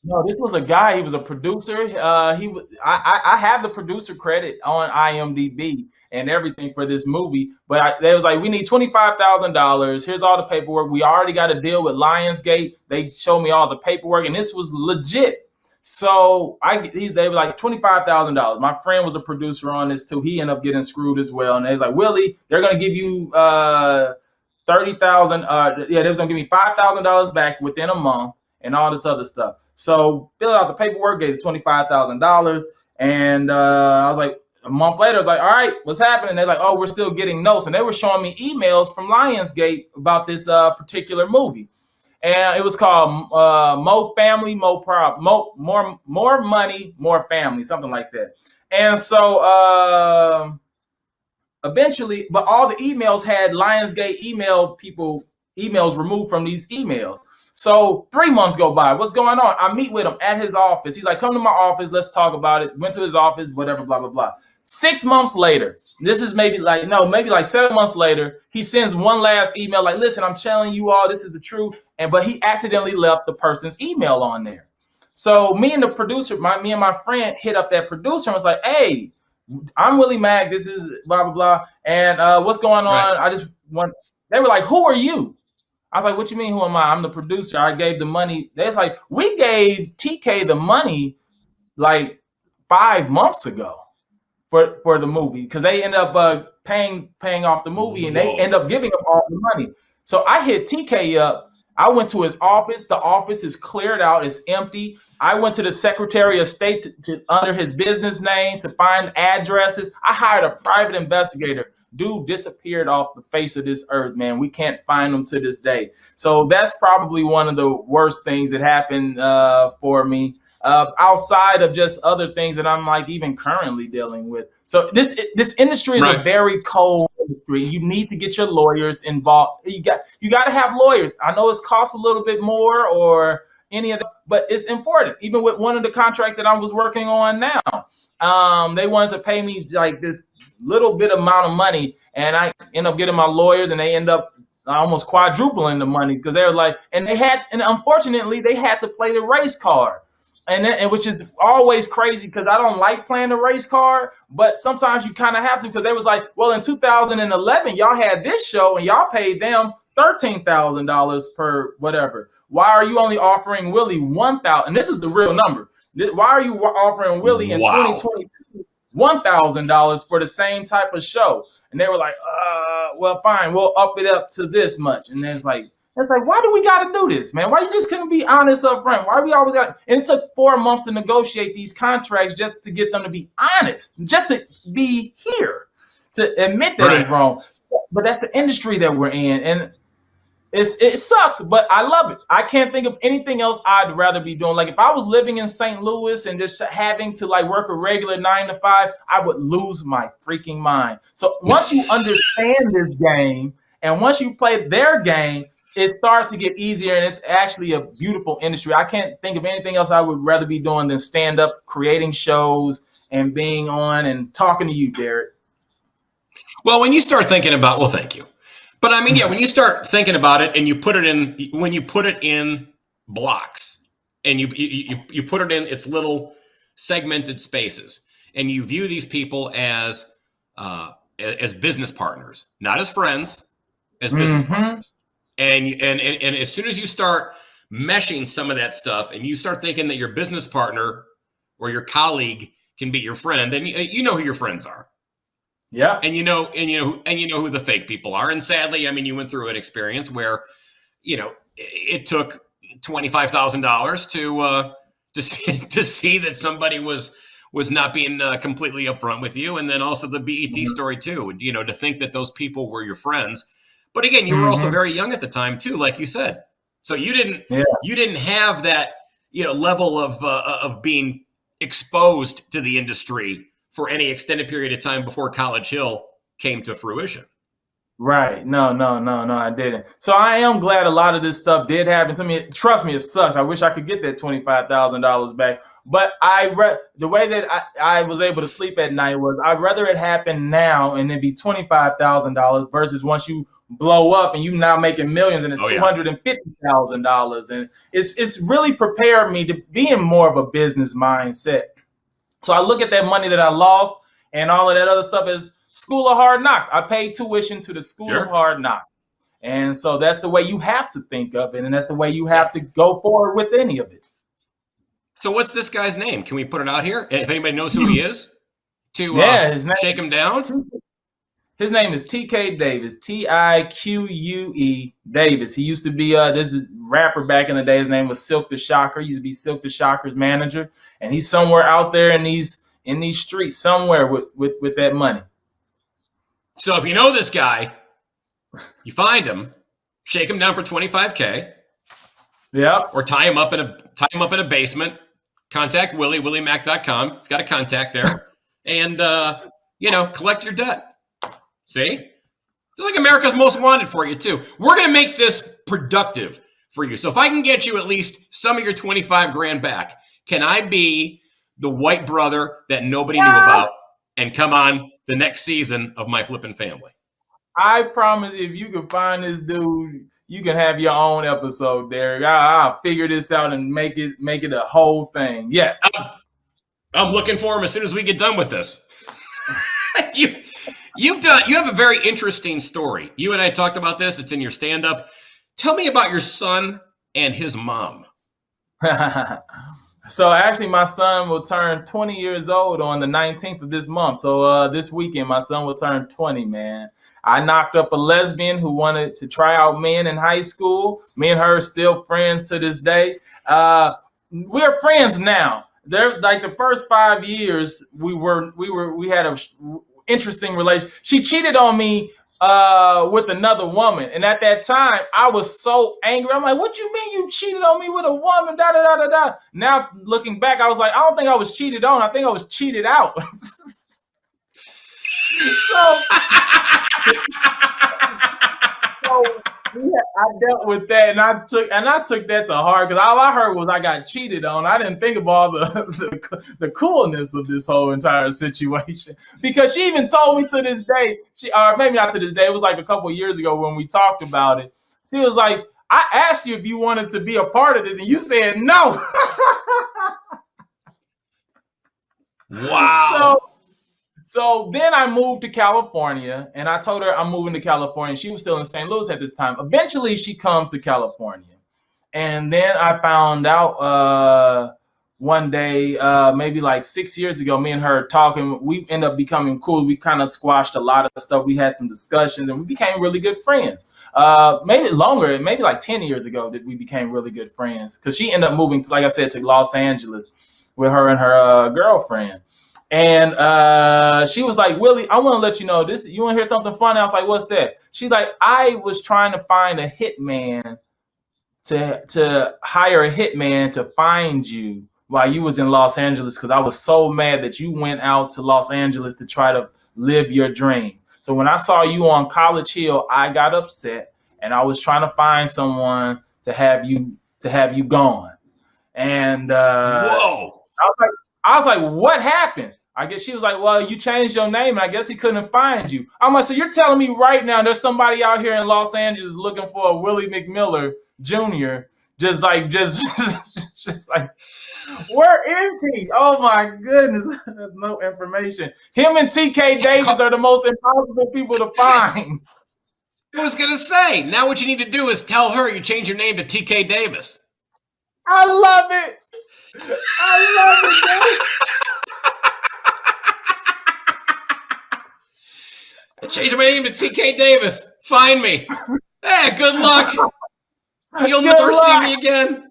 No, this was a guy. He was a producer. I have the producer credit on IMDb and everything for this movie. But they was like, we need $25,000. Here's all the paperwork. We already got a deal with Lionsgate. They showed me all the paperwork, and this was legit. So they were like $25,000. My friend was a producer on this too. He ended up getting screwed as well. And they was like, Willie, they're gonna give you $30,000. They was gonna give me $5,000 back within a month, and all this other stuff. So filled out the paperwork, gave it $25,000. And I was like, a month later, I was like, all right, what's happening? They're like, oh, we're still getting notes. And they were showing me emails from Lionsgate about this particular movie. And it was called More Family, More Money, More Family, something like that. And so eventually, but all the emails had Lionsgate emails removed from these emails. So 3 months go by. What's going on? I meet with him at his office. He's like, come to my office. Let's talk about it. Went to his office, whatever, blah, blah, blah. 6 months later, this is maybe like 7 months later, he sends one last email like, listen, I'm telling you all, this is the truth. But he accidentally left the person's email on there. So me and the producer, me and my friend hit up that producer and was like, hey, I'm Willie Macc. This is blah, blah, blah. And what's going on? Right. They were like, who are you? I was like, what you mean, who am I? I'm the producer. I gave the money. They was like, we gave TK the money like 5 months ago for the movie, because they end up paying off the movie, and they end up giving him all the money. So I hit TK up. I went to his office. The office is cleared out. It's empty. I went to the Secretary of State to under his business names to find addresses. I hired a private investigator. Dude disappeared off the face of this earth, man. We can't find him to this day. So that's probably one of the worst things that happened for me. Outside of just other things that I'm like even currently dealing with. So this industry is a very cold industry. You need to get your lawyers involved. You got to have lawyers. I know it's costs a little bit more or any of that, but it's important. Even with one of the contracts that I was working on now, they wanted to pay me like this little bit amount of money, and I end up getting my lawyers, and they end up almost quadrupling the money, because they were like, and unfortunately they had to play the race card. And which is always crazy, because I don't like playing the race card, but sometimes you kind of have to, because they was like, well, in 2011, y'all had this show and y'all paid them $13,000 per whatever. Why are you only offering Willie $1,000? And this is the real number. Why are you offering Willie in 2022 $1,000 for the same type of show? And they were like, well, fine, we'll up it up to this much. And then it's like, why do we got to do this, man? Why you just couldn't be honest up front? Why we always got? And it took 4 months to negotiate these contracts just to get them to be honest, just to be here, to admit that it's wrong. But that's the industry that we're in, and it sucks, but I love it. I can't think of anything else I'd rather be doing. Like if I was living in St. Louis and just having to like work a regular 9 to 5, I would lose my freaking mind. So once you understand this game and once you play their game, it starts to get easier, and it's actually a beautiful industry. I can't think of anything else I would rather be doing than stand up, creating shows, and being on and talking to you, Derek. Well, when you start thinking about, well, thank you. But I mean, yeah, when you start thinking about it and you put it in, when you put it in blocks and you put it in its little segmented spaces, and you view these people as business partners, not as friends, as business partners. And as soon as you start meshing some of that stuff, and you start thinking that your business partner or your colleague can be your friend, and you know who your friends are, and you know who the fake people are. And sadly, I mean, you went through an experience where, it took $25,000 to see that somebody was not being completely upfront with you, and then also the BET story too. To think that those people were your friends. But again, you were also very young at the time too, like you said. So you didn't have that level of being exposed to the industry for any extended period of time before College Hill came to fruition. Right. No, I didn't. So I am glad a lot of this stuff did happen to me. Trust me, it sucks. I wish I could get that $25,000 back. But the way that I was able to sleep at night was I'd rather it happen now and it be $25,000 versus once you blow up and you now making millions and it's $250,000. And it's really prepared me to be in more of a business mindset. So I look at that money that I lost and all of that other stuff as School of Hard Knocks. I paid tuition to the School of Hard Knocks. And so that's the way you have to think of it. And that's the way you have to go forward with any of it. So what's this guy's name? Can we put it out here? And if anybody knows who he is, his name, shake him down. His name is TK Davis, Tique Davis. He used to be this rapper back in the day. His name was Silk the Shocker. He used to be Silk the Shocker's manager. And he's somewhere out there in these streets somewhere with that money. So if you know this guy, you find him, shake him down for $25K. Yeah. Or tie him up in a basement. Contact Willie, williemac.com. He's got a contact there. And collect your debt. See? It's like America's Most Wanted for you too. We're going to make this productive for you. So if I can get you at least some of your 25 grand back, can I be the white brother that nobody knew about and come on the next season of my Flippin Family? I promise if you can find this dude, you can have your own episode, Derek. I'll figure this out and make it a whole thing. Yes. I'm looking for him as soon as we get done with this. You have a very interesting story. You and I talked about this. It's in your stand-up. Tell me about your son and his mom. So actually, my son will turn 20 years old on the 19th of this month. So this weekend, my son will turn 20, man. I knocked up a lesbian who wanted to try out men in high school. Me and her are still friends to this day. We're friends now. They're like the first 5 years we had a interesting relationship. She cheated on me with another woman, and at that time I was so angry. I'm like, "What you mean you cheated on me with a woman?" Da da da da da. Now looking back, I was like, I don't think I was cheated on. I think I was cheated out. I dealt with that, and I took that to heart because all I heard was I got cheated on. I didn't think of all the coolness of this whole entire situation, because she even told me to this day, or maybe not to this day, it was like a couple of years ago when we talked about it. She was like, "I asked you if you wanted to be a part of this, and you said no." Wow. So then I moved to California, and I told her I'm moving to California. She was still in St. Louis at this time. Eventually, she comes to California. And then I found out one day, maybe like 6 years ago, me and her talking, we ended up becoming cool. We kind of squashed a lot of stuff. We had some discussions, and we became really good friends. Maybe longer, maybe like 10 years ago that we became really good friends, because she ended up moving, like I said, to Los Angeles with her and her girlfriend. And she was like, "Willie, I want to let you know this. You want to hear something funny?" I was like, "What's that?" She's like, "I was trying to find a hitman to hire a hitman to find you while you was in Los Angeles, because I was so mad that you went out to Los Angeles to try to live your dream. So when I saw you on College Hill, I got upset, and I was trying to find someone to have you gone." And Whoa! I was like, "What happened?" I guess she was like, "Well, you changed your name, and I guess he couldn't find you." I'm like, "So you're telling me right now there's somebody out here in Los Angeles looking for a Willie McMiller Jr. just like, where is he? Oh my goodness, no information. Him and TK Davis are the most impossible people to find." I was gonna say, now what you need to do is tell her you change your name to TK Davis. I love it. Man. I changed my name to TK Davis. Find me. Hey, good luck. You'll never see me again.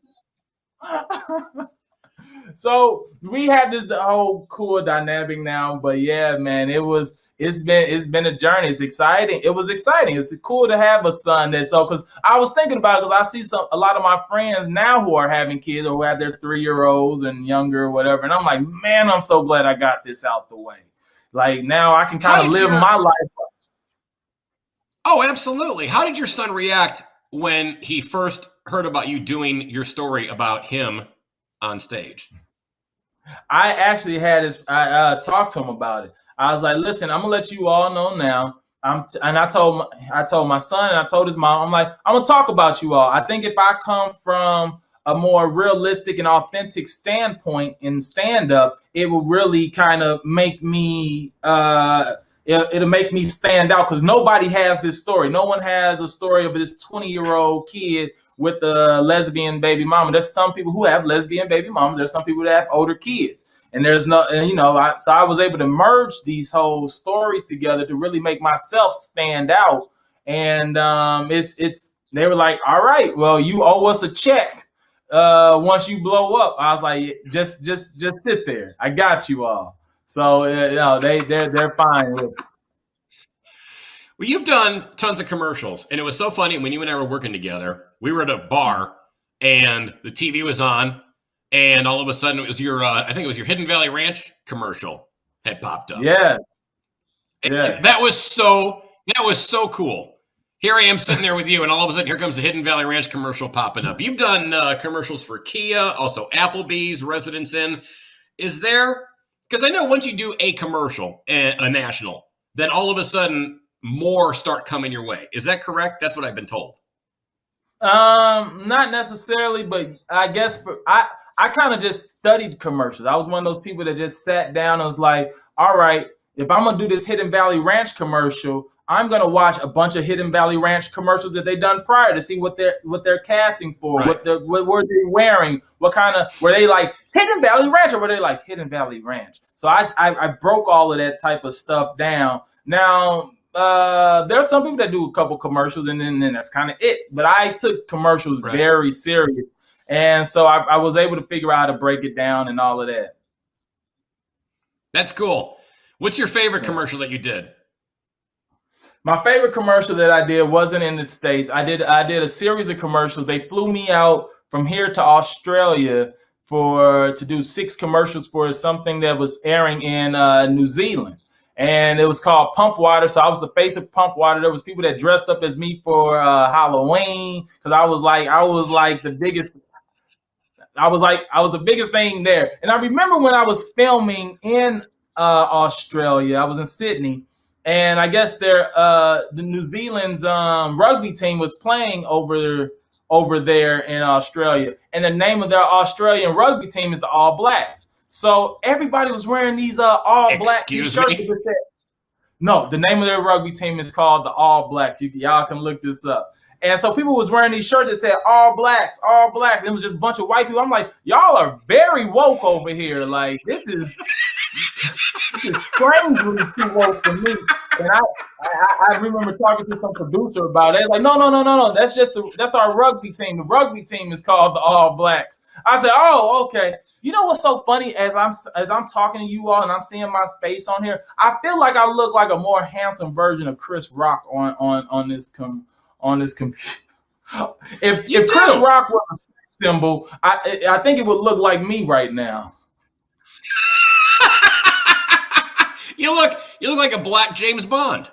So we had the whole cool dynamic now, but yeah, man, it's been a journey. It's exciting. It was exciting. It's cool to have a son because I was thinking about it, because I see a lot of my friends now who are having kids or who have their 3-year-olds and younger or whatever, and I'm like, man, I'm so glad I got this out the way. Like now I can kind of live my life. Oh, absolutely. How did your son react when he first heard about you doing your story about him on stage? I actually I talked to him about it. I was like, "Listen, I'm gonna let you all know now." And I told my son, and I told his mom, I'm like, "I'm gonna talk about you all. I think if I come from a more realistic and authentic standpoint in stand-up, it will really kind of make me it'll make me stand out, because nobody has this story. No one has a story of this 20-year-old kid with a lesbian baby mama. There's some people who have lesbian baby mamas. There's some people that have older kids. And there's no, so I was able to merge these whole stories together to really make myself stand out. And they were like, "All right, well, you owe us a check once you blow up." I was like, just sit there. I got you all. So they're fine with it. Well, you've done tons of commercials, and it was so funny when you and I were working together. We were at a bar, and the TV was on, and all of a sudden it was your, I think it was your Hidden Valley Ranch commercial had popped up. Yeah. And that was so cool. Here I am sitting there with you, and all of a sudden here comes the Hidden Valley Ranch commercial popping up. You've done commercials for Kia, also Applebee's, Residence Inn. Is there, because I know once you do a commercial, a national, then all of a sudden more start coming your way. Is that correct? That's what I've been told. Not necessarily, but I guess I kind of just studied commercials. I was one of those people that just sat down and was like, all right, if I'm gonna do this Hidden Valley Ranch commercial, I'm gonna watch a bunch of Hidden Valley Ranch commercials that they done prior to see what they're casting for, Right. what were they wearing, what kind of were they like Hidden Valley Ranch or were they like Hidden Valley Ranch? So I broke all of that type of stuff down. Now there's some people that do a couple commercials and then that's kind of it. But I took commercials Right. very serious, and so I was able to figure out how to break it down and all of that. That's cool. What's your favorite commercial that you did? My favorite commercial that I did wasn't in the States. I did a series of commercials. They flew me out from here to Australia to do 6 commercials for something that was airing in New Zealand. And it was called Pump Water. So I was the face of Pump Water. There was people that dressed up as me for Halloween because I was like the biggest. I was the biggest thing there. And I remember when I was filming in Australia, I was in Sydney, and I guess the New Zealand's rugby team was playing over there in Australia, and the name of their Australian rugby team is the All Blacks. So everybody was wearing these All Black Excuse t-shirts. me? No, the name of their rugby team is called the All Blacks. Y'all can look this up. And so people was wearing these shirts that said All Blacks, All Blacks. It was just a bunch of white people. I'm like, y'all are very woke over here. Like, this is strangely too woke for me. And I remember talking to some producer about it. Like, no. That's our rugby team. The rugby team is called the All Blacks. I said, oh, okay. You know what's so funny? As I'm talking to you all and I'm seeing my face on here, I feel like I look like a more handsome version of Chris Rock on this computer. If Chris Rock was a symbol, I think it would look like me right now. You look like a black James Bond.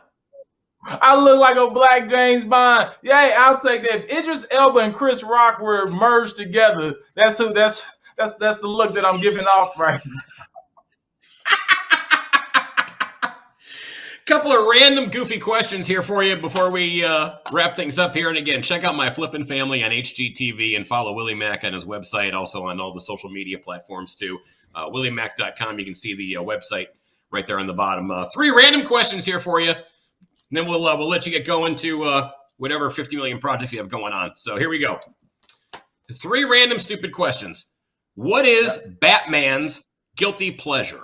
I look like a black James Bond. Yeah, I'll take that. If Idris Elba and Chris Rock were merged together, that's the look that I'm giving off right now. Couple of random goofy questions here for you before we wrap things up here. And again, check out my Flippin Family on HGTV and follow Willie Macc on his website, also on all the social media platforms too. WillieMacc.com. You can see the website right there on the bottom. 3 random questions here for you. And then we'll let you get going to whatever 50 million projects you have going on. So here we go. 3 random stupid questions. What is Batman's guilty pleasure?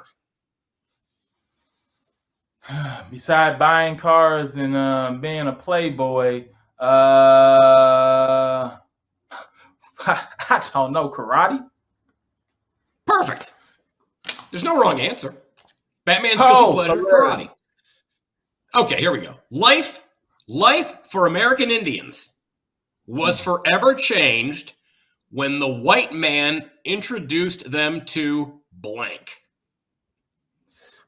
Beside buying cars and being a playboy, I don't know, karate? Perfect. There's no wrong answer. Batman's guilty pleasure, karate. Okay, here we go. Life for American Indians was forever changed when the white man introduced them to blank.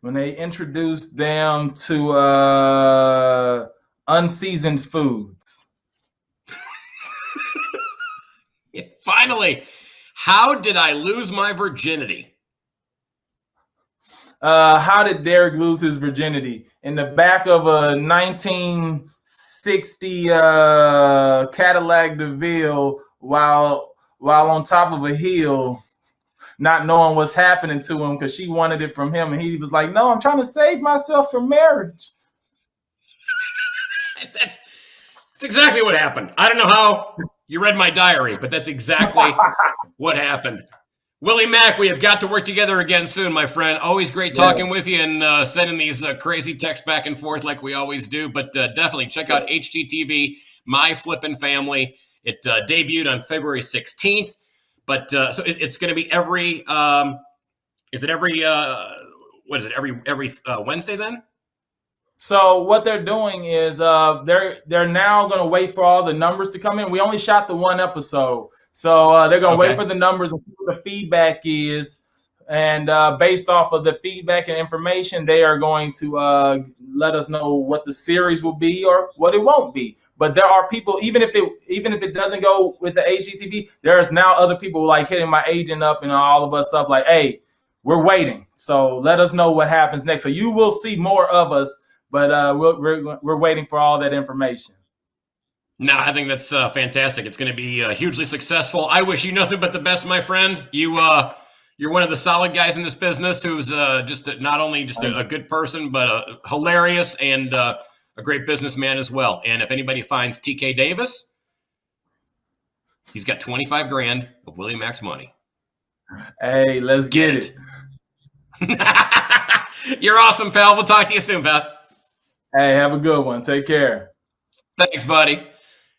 When they introduced them to unseasoned foods. Yeah, finally, how did I lose my virginity? How did Derek lose his virginity? In the back of a 1960 Cadillac DeVille while on top of a hill, not knowing what's happening to him because she wanted it from him. And he was like, no, I'm trying to save myself from marriage. That's exactly what happened. I don't know how you read my diary, but that's exactly what happened. Willie Macc, we have got to work together again soon, my friend. Always great talking with you and sending these crazy texts back and forth like we always do. But definitely check out HGTV, My Flippin Family. It debuted on February 16th. But so it's going to be every Wednesday then? So what they're doing is they're now going to wait for all the numbers to come in. We only shot the 1 episode. So they're going to wait for the numbers and see what the feedback is. And based off of the feedback and information, they are going to let us know what the series will be or what it won't be. But there are people, even if it doesn't go with the HGTV, there's now other people like hitting my agent up and all of us up like, hey, we're waiting. So let us know what happens next. So you will see more of us, but we're waiting for all that information. No, I think that's fantastic. It's going to be hugely successful. I wish you nothing but the best, my friend. You're one of the solid guys in this business who's not only just a good person, but hilarious and a great businessman as well. And if anybody finds TK Davis, he's got 25 grand of Willie Macc's money. Hey, let's get it. You're awesome, pal. We'll talk to you soon, pal. Hey, have a good one. Take care. Thanks, buddy.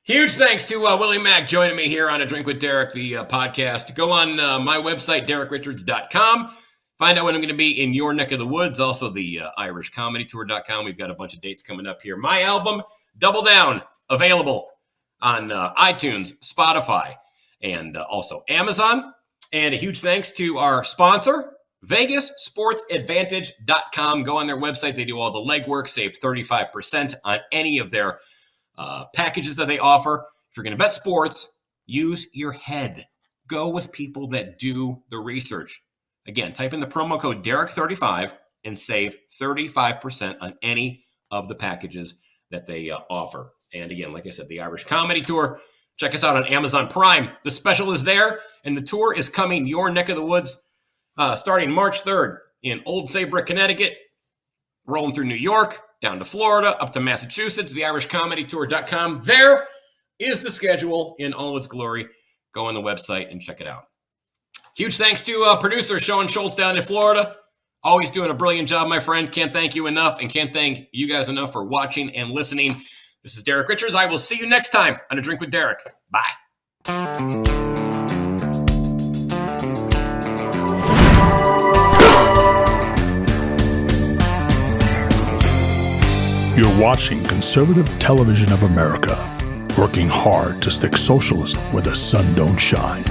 Huge thanks to Willie Macc joining me here on A Drink with Derek, the podcast. Go on my website, DerekRichards.com. Find out when I'm going to be in your neck of the woods. Also, the IrishComedyTour.com. We've got a bunch of dates coming up here. My album, Double Down, available on iTunes, Spotify, and also Amazon. And a huge thanks to our sponsor, VegasSportsAdvantage.com. Go on their website. They do all the legwork. Save 35% on any of their packages that they offer. If you're going to bet sports, use your head. Go with people that do the research. Again, type in the promo code Derek35 and save 35% on any of the packages that they offer. And again, like I said, the Irish Comedy Tour. Check us out on Amazon Prime. The special is there, and the tour is coming your neck of the woods starting March 3rd in Old Saybrook, Connecticut, rolling through New York, down to Florida, up to Massachusetts, theirishcomedytour.com. There is the schedule in all its glory. Go on the website and check it out. Huge thanks to producer Sean Schultz down in Florida. Always doing a brilliant job, my friend. Can't thank you enough, and can't thank you guys enough for watching and listening. This is Derek Richards. I will see you next time on A Drink with Derek. Bye. You're watching Conservative Television of America, working hard to stick socialism where the sun don't shine.